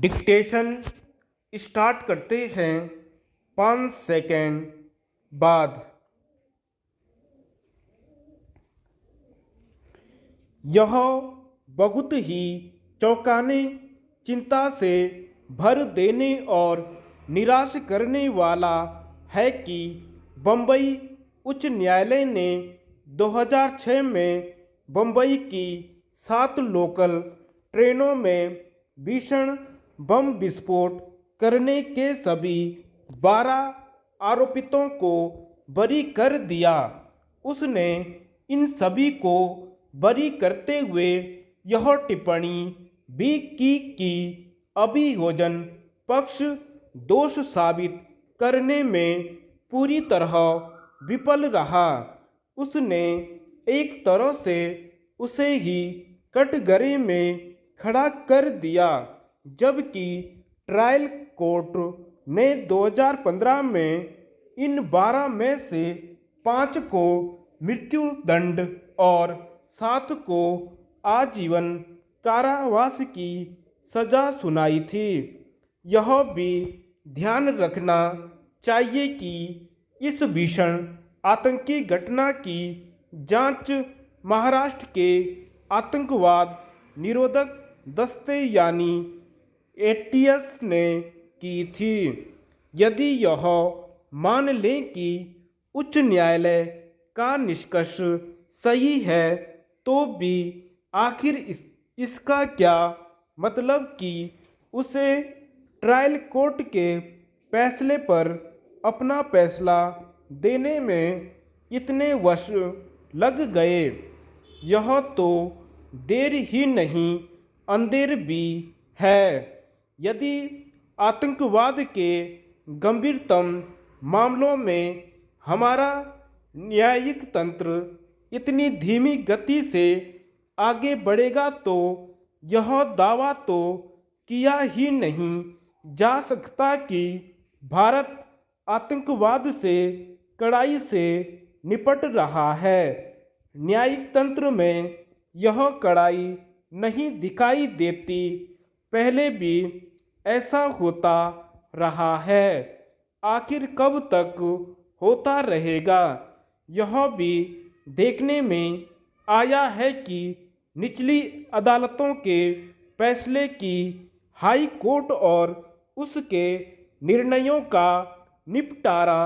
Dictation start करते हैं 5 second बाद। यह बहुत ही चौंकाने, चिंता से भर देने और निराश करने वाला है कि बम्बई उच्च न्यायालय ने 2006 में बम्बई की 7 लोकल ट्रेनों में भीषण बम विस्फोट करने के सभी 12 आरोपितों को बरी कर दिया। उसने इन सभी को बरी करते हुए यह टिप्पणी भी की कि अभियोजन पक्ष दोष साबित करने में पूरी तरह विफल रहा। उसने एक तरह से उसे ही कटघरे में खड़ा कर दिया, जबकि ट्रायल कोर्ट ने 2015 में इन 12 में से 5 को मृत्यु दंड और 7 को आजीवन कारावास की सजा सुनाई थी। यह भी ध्यान रखना चाहिए कि इस भीषण आतंकी घटना की जांच महाराष्ट्र के आतंकवाद निरोधक दस्ते यानी एटीएस ने की थी। यदि यह मान लें कि उच्च न्यायालय का निष्कर्ष सही है, तो भी आखिर इसका क्या मतलब कि उसे ट्रायल कोर्ट के फैसले पर अपना फैसला देने में इतने वर्ष लग गए। यह तो देर ही नहीं, अंधेर भी है। यदि आतंकवाद के गंभीरतम मामलों में हमारा न्यायिक तंत्र इतनी धीमी गति से आगे बढ़ेगा, तो यह दावा तो किया ही नहीं जा सकता कि भारत आतंकवाद से कड़ाई से निपट रहा है। न्यायिक तंत्र में यह कड़ाई नहीं दिखाई देती, पहले भी ऐसा होता रहा है। आखिर कब तक होता रहेगा, यह भी देखने में आया है कि निचली अदालतों के फैसले की हाई कोर्ट और उसके निर्णयों का निपटारा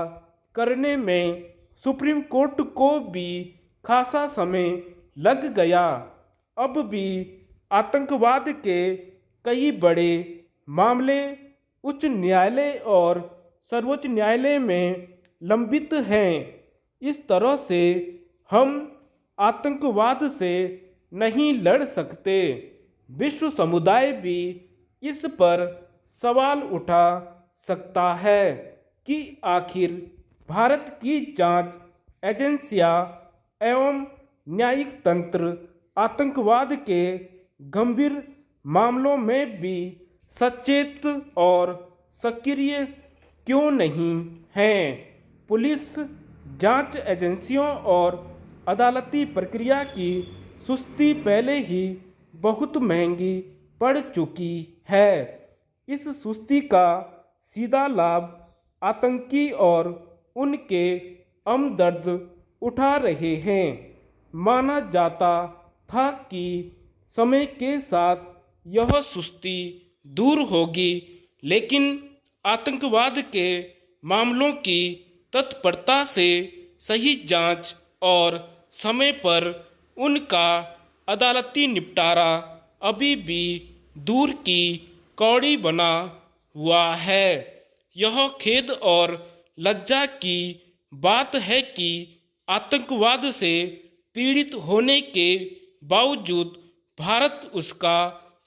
करने में सुप्रीम कोर्ट को भी खासा समय लग गया। अब भी आतंकवाद के कई बड़े मामले उच्च न्यायालय और सर्वोच्च न्यायालय में लंबित हैं। इस तरह से हम आतंकवाद से नहीं लड़ सकते। विश्व समुदाय भी इस पर सवाल उठा सकता है कि आखिर भारत की जांच एजेंसियां एवं न्यायिक तंत्र आतंकवाद के गंभीर मामलों में भी सचेत और सक्रिय क्यों नहीं हैं। पुलिस, जांच एजेंसियों और अदालती प्रक्रिया की सुस्ती पहले ही बहुत महंगी पड़ चुकी है। इस सुस्ती का सीधा लाभ आतंकी और उनके हमदर्द उठा रहे हैं। माना जाता था कि समय के साथ यह सुस्ती दूर होगी, लेकिन आतंकवाद के मामलों की तत्परता से सही जांच और समय पर उनका अदालती निपटारा अभी भी दूर की कौड़ी बना हुआ है। यह खेद और लज्जा की बात है कि आतंकवाद से पीड़ित होने के बावजूद भारत उसका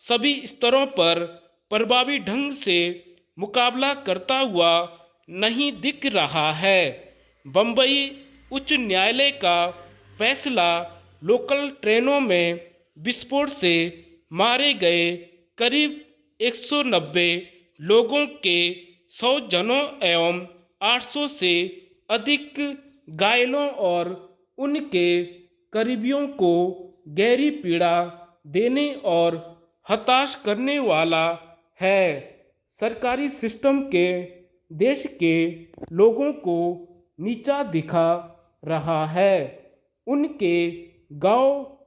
सभी स्तरों पर प्रभावी ढंग से मुकाबला करता हुआ नहीं दिख रहा है। बम्बई उच्च न्यायालय का फैसला लोकल ट्रेनों में विस्फोट से मारे गए करीब 190 लोगों के 100 जनों एवं 800 से अधिक घायलों और उनके करीबियों को गहरी पीड़ा देने और हताश करने वाला है। सरकारी सिस्टम के देश के लोगों को नीचा दिखा रहा है, उनके गांव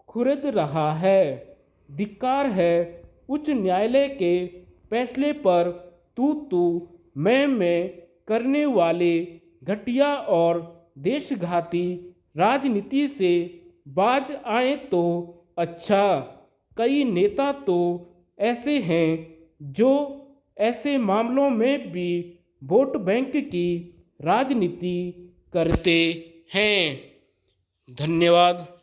खुरद रहा है। धिक्कार है उच्च न्यायालय के फैसले पर तू मैं करने वाले घटिया और देशघाती राजनीति से बाज आए तो अच्छा। कई नेता तो ऐसे हैं जो ऐसे मामलों में भी वोट बैंक की राजनीति करते हैं। धन्यवाद।